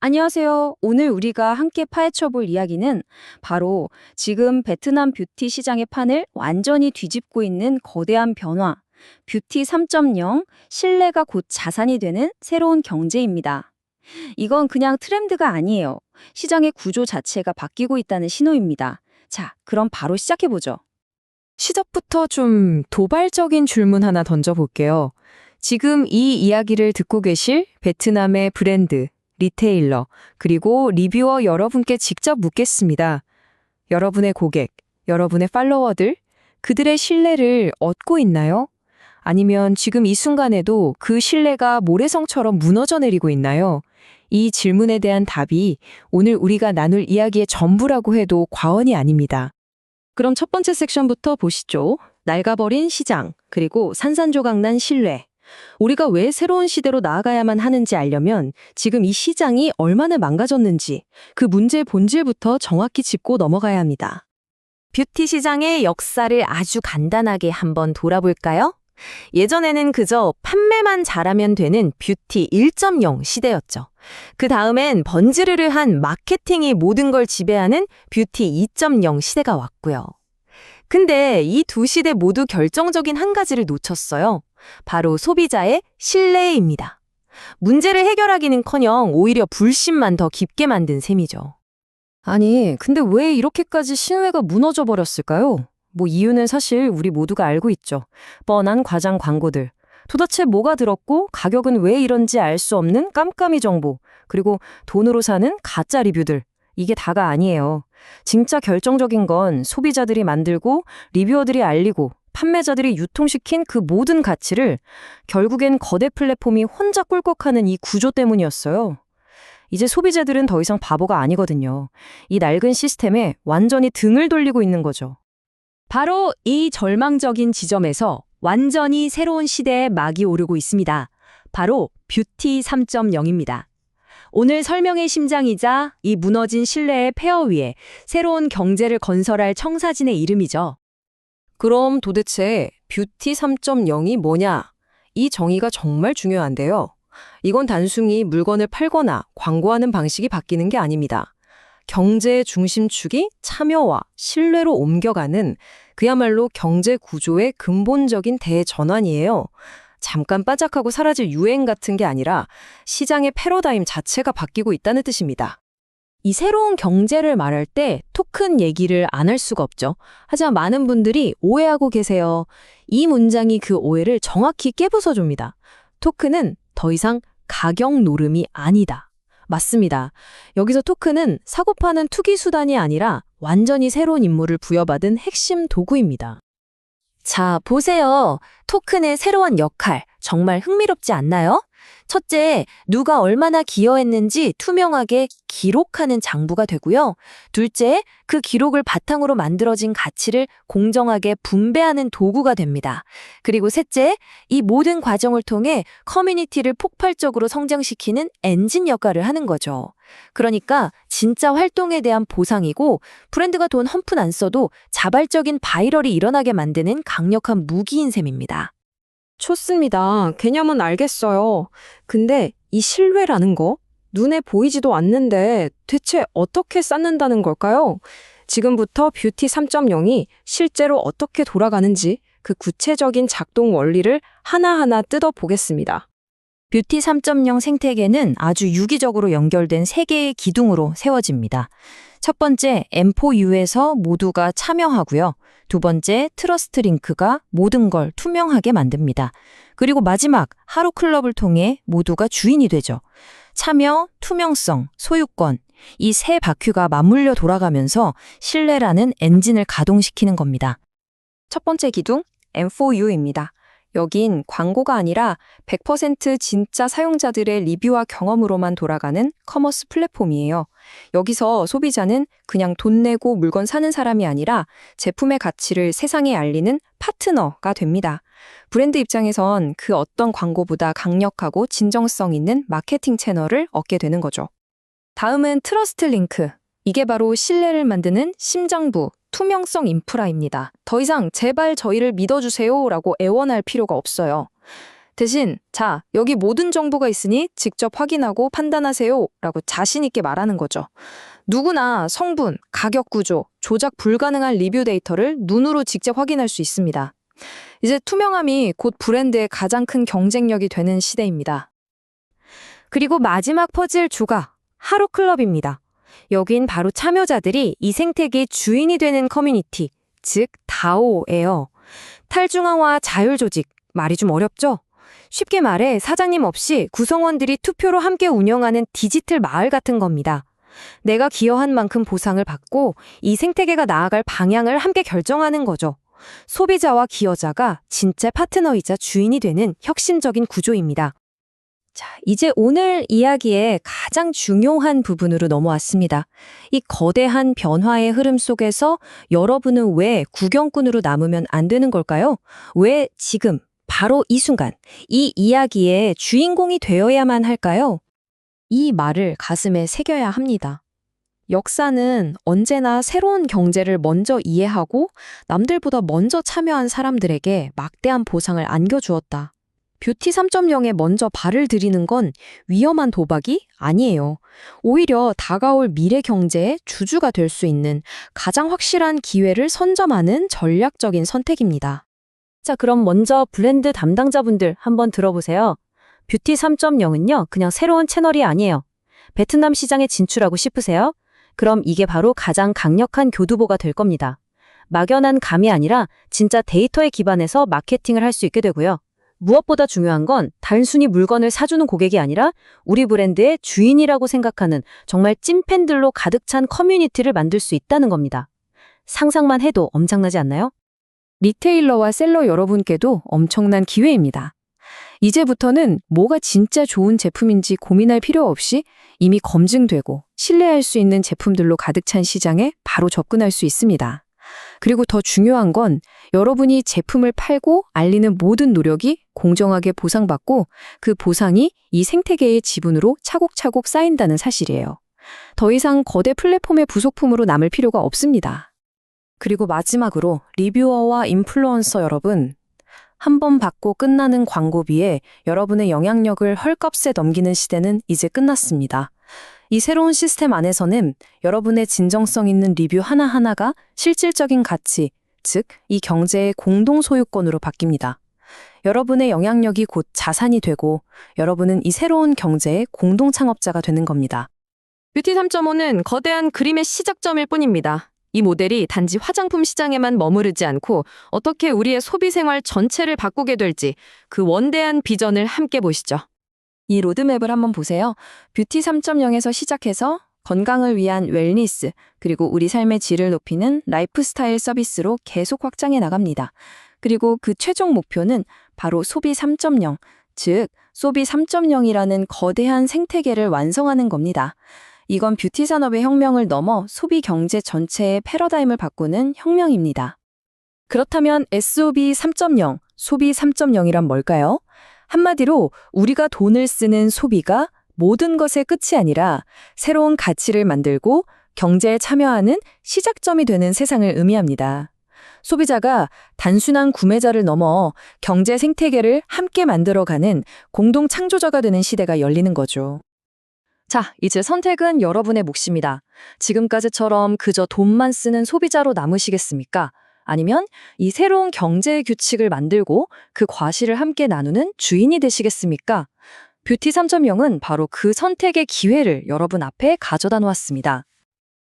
안녕하세요. 오늘 우리가 함께 파헤쳐 볼 이야기는 바로 지금 베트남 뷰티 시장의 판을 완전히 뒤집고 있는 거대한 변화, 뷰티 3.0, 신뢰가 곧 자산이 되는 새로운 경제입니다. 이건 그냥 트렌드가 아니에요. 시장의 구조 자체가 바뀌고 있다는 신호입니다. 자, 그럼 바로 시작해 보죠. 시작부터 좀 도발적인 질문 하나 던져볼게요. 지금 이 이야기를 듣고 계실 베트남의 브랜드, 리테일러, 그리고 리뷰어 여러분께 직접 묻겠습니다. 여러분의 고객, 여러분의 팔로워들, 그들의 신뢰를 얻고 있나요? 아니면 지금 이 순간에도 그 신뢰가 모래성처럼 무너져 내리고 있나요? 이 질문에 대한 답이 오늘 우리가 나눌 이야기의 전부라고 해도 과언이 아닙니다. 그럼 첫 번째 섹션부터 보시죠. 낡아버린 시장, 그리고 산산조각난 신뢰. 우리가 왜 새로운 시대로 나아가야만 하는지 알려면 지금 이 시장이 얼마나 망가졌는지 그 문제의 본질부터 정확히 짚고 넘어가야 합니다. 뷰티 시장의 역사를 아주 간단하게 한번 돌아볼까요? 예전에는 그저 판매만 잘하면 되는 뷰티 1.0 시대였죠. 그 다음엔 번지르르한 마케팅이 모든 걸 지배하는 뷰티 2.0 시대가 왔고요. 근데 이 두 시대 모두 결정적인 한 가지를 놓쳤어요. 바로 소비자의 신뢰입니다. 문제를 해결하기는커녕 오히려 불신만 더 깊게 만든 셈이죠. 아니, 근데 왜 이렇게까지 신뢰가 무너져 버렸을까요? 이유는 사실 우리 모두가 알고 있죠. 뻔한 과장 광고들. 도대체 뭐가 들었고 가격은 왜 이런지 알 수 없는 깜깜이 정보. 그리고 돈으로 사는 가짜 리뷰들. 이게 다가 아니에요. 진짜 결정적인 건 소비자들이 만들고 리뷰어들이 알리고 판매자들이 유통시킨 그 모든 가치를 결국엔 거대 플랫폼이 혼자 꿀꺽하는 이 구조 때문이었어요. 이제 소비자들은 더 이상 바보가 아니거든요. 이 낡은 시스템에 완전히 등을 돌리고 있는 거죠. 바로 이 절망적인 지점에서 완전히 새로운 시대에 막이 오르고 있습니다. 바로 뷰티 3.0입니다. 오늘 설명의 심장이자 이 무너진 신뢰의 폐허 위에 새로운 경제를 건설할 청사진의 이름이죠. 그럼 도대체 뷰티 3.0이 뭐냐? 이 정의가 정말 중요한데요. 이건 단순히 물건을 팔거나 광고하는 방식이 바뀌는 게 아닙니다. 경제의 중심축이 참여와 신뢰로 옮겨가는 그야말로 경제 구조의 근본적인 대전환이에요. 잠깐 빠짝하고 사라질 유행 같은 게 아니라 시장의 패러다임 자체가 바뀌고 있다는 뜻입니다. 이 새로운 경제를 말할 때 토큰 얘기를 안 할 수가 없죠. 하지만 많은 분들이 오해하고 계세요. 이 문장이 그 오해를 정확히 깨부숴줍니다. 토큰은 더 이상 가격 노름이 아니다. 맞습니다. 여기서 토큰은 사고 파는 투기 수단이 아니라 완전히 새로운 임무를 부여받은 핵심 도구입니다. 자, 보세요. 토큰의 새로운 역할, 정말 흥미롭지 않나요? 첫째, 누가 얼마나 기여했는지 투명하게 기록하는 장부가 되고요. 둘째, 그 기록을 바탕으로 만들어진 가치를 공정하게 분배하는 도구가 됩니다. 그리고 셋째, 이 모든 과정을 통해 커뮤니티를 폭발적으로 성장시키는 엔진 역할을 하는 거죠. 그러니까 진짜 활동에 대한 보상이고 브랜드가 돈 한 푼 안 써도 자발적인 바이럴이 일어나게 만드는 강력한 무기인 셈입니다. 좋습니다. 개념은 알겠어요. 근데 이 신뢰라는 거 눈에 보이지도 않는데 대체 어떻게 쌓는다는 걸까요? 지금부터 뷰티 3.0이 실제로 어떻게 돌아가는지 그 구체적인 작동 원리를 하나하나 뜯어보겠습니다. 뷰티 3.0 생태계는 아주 유기적으로 연결된 세 개의 기둥으로 세워집니다. 첫 번째, M4U에서 모두가 참여하고요. 두 번째, 트러스트 링크가 모든 걸 투명하게 만듭니다. 그리고 마지막, 하루 클럽을 통해 모두가 주인이 되죠. 참여, 투명성, 소유권, 이 세 바퀴가 맞물려 돌아가면서 신뢰라는 엔진을 가동시키는 겁니다. 첫 번째 기둥, M4U입니다. 여긴 광고가 아니라 100% 진짜 사용자들의 리뷰와 경험으로만 돌아가는 커머스 플랫폼이에요. 여기서 소비자는 그냥 돈 내고 물건 사는 사람이 아니라 제품의 가치를 세상에 알리는 파트너가 됩니다. 브랜드 입장에선 그 어떤 광고보다 강력하고 진정성 있는 마케팅 채널을 얻게 되는 거죠. 다음은 트러스트 링크. 이게 바로 신뢰를 만드는 심장부, 투명성 인프라입니다. 더 이상 제발 저희를 믿어주세요라고 애원할 필요가 없어요. 대신 자, 여기 모든 정보가 있으니 직접 확인하고 판단하세요 라고 자신 있게 말하는 거죠. 누구나 성분, 가격 구조, 조작 불가능한 리뷰 데이터를 눈으로 직접 확인할 수 있습니다. 이제 투명함이 곧 브랜드의 가장 큰 경쟁력이 되는 시대입니다. 그리고 마지막 퍼즐 조각, 하루클럽입니다. 여긴 바로 참여자들이 이 생태계의 주인이 되는 커뮤니티, 즉 다오예요. 탈중앙화 자율 조직, 말이 좀 어렵죠? 쉽게 말해 사장님 없이 구성원들이 투표로 함께 운영하는 디지털 마을 같은 겁니다. 내가 기여한 만큼 보상을 받고 이 생태계가 나아갈 방향을 함께 결정하는 거죠. 소비자와 기여자가 진짜 파트너이자 주인이 되는 혁신적인 구조입니다. 자, 이제 오늘 이야기의 가장 중요한 부분으로 넘어왔습니다. 이 거대한 변화의 흐름 속에서 여러분은 왜 구경꾼으로 남으면 안 되는 걸까요? 왜 지금, 바로 이 순간, 이 이야기의 주인공이 되어야만 할까요? 이 말을 가슴에 새겨야 합니다. 역사는 언제나 새로운 경제를 먼저 이해하고 남들보다 먼저 참여한 사람들에게 막대한 보상을 안겨주었다. 뷰티 3.0에 먼저 발을 들이는 건 위험한 도박이 아니에요. 오히려 다가올 미래 경제의 주주가 될 수 있는 가장 확실한 기회를 선점하는 전략적인 선택입니다. 자, 그럼 먼저 브랜드 담당자분들 한번 들어보세요. 뷰티 3.0은요, 그냥 새로운 채널이 아니에요. 베트남 시장에 진출하고 싶으세요? 그럼 이게 바로 가장 강력한 교두보가 될 겁니다. 막연한 감이 아니라 진짜 데이터에 기반해서 마케팅을 할 수 있게 되고요. 무엇보다 중요한 건 단순히 물건을 사주는 고객이 아니라 우리 브랜드의 주인이라고 생각하는 정말 찐팬들로 가득 찬 커뮤니티를 만들 수 있다는 겁니다. 상상만 해도 엄청나지 않나요? 리테일러와 셀러 여러분께도 엄청난 기회입니다. 이제부터는 뭐가 진짜 좋은 제품인지 고민할 필요 없이 이미 검증되고 신뢰할 수 있는 제품들로 가득 찬 시장에 바로 접근할 수 있습니다. 그리고 더 중요한 건 여러분이 제품을 팔고 알리는 모든 노력이 공정하게 보상받고 그 보상이 이 생태계의 지분으로 차곡차곡 쌓인다는 사실이에요. 더 이상 거대 플랫폼의 부속품으로 남을 필요가 없습니다. 그리고 마지막으로 리뷰어와 인플루언서 여러분, 한 번 받고 끝나는 광고비에 여러분의 영향력을 헐값에 넘기는 시대는 이제 끝났습니다. 이 새로운 시스템 안에서는 여러분의 진정성 있는 리뷰 하나하나가 실질적인 가치, 즉 이 경제의 공동 소유권으로 바뀝니다. 여러분의 영향력이 곧 자산이 되고 여러분은 이 새로운 경제의 공동 창업자가 되는 겁니다. 뷰티 3.5는 거대한 그림의 시작점일 뿐입니다. 이 모델이 단지 화장품 시장에만 머무르지 않고 어떻게 우리의 소비 생활 전체를 바꾸게 될지 그 원대한 비전을 함께 보시죠. 이 로드맵을 한번 보세요. 뷰티 3.0에서 시작해서 건강을 위한 웰니스, 그리고 우리 삶의 질을 높이는 라이프스타일 서비스로 계속 확장해 나갑니다. 그리고 그 최종 목표는 바로 소비 3.0, 즉 소비 3.0이라는 거대한 생태계를 완성하는 겁니다. 이건 뷰티 산업의 혁명을 넘어 소비 경제 전체의 패러다임을 바꾸는 혁명입니다. 그렇다면 SOB 3.0, 소비 3.0이란 뭘까요? 한마디로 우리가 돈을 쓰는 소비가 모든 것의 끝이 아니라 새로운 가치를 만들고 경제에 참여하는 시작점이 되는 세상을 의미합니다. 소비자가 단순한 구매자를 넘어 경제 생태계를 함께 만들어가는 공동 창조자가 되는 시대가 열리는 거죠. 자, 이제 선택은 여러분의 몫입니다. 지금까지처럼 그저 돈만 쓰는 소비자로 남으시겠습니까? 아니면 이 새로운 경제의 규칙을 만들고 그 과실을 함께 나누는 주인이 되시겠습니까? 뷰티 3.0은 바로 그 선택의 기회를 여러분 앞에 가져다 놓았습니다.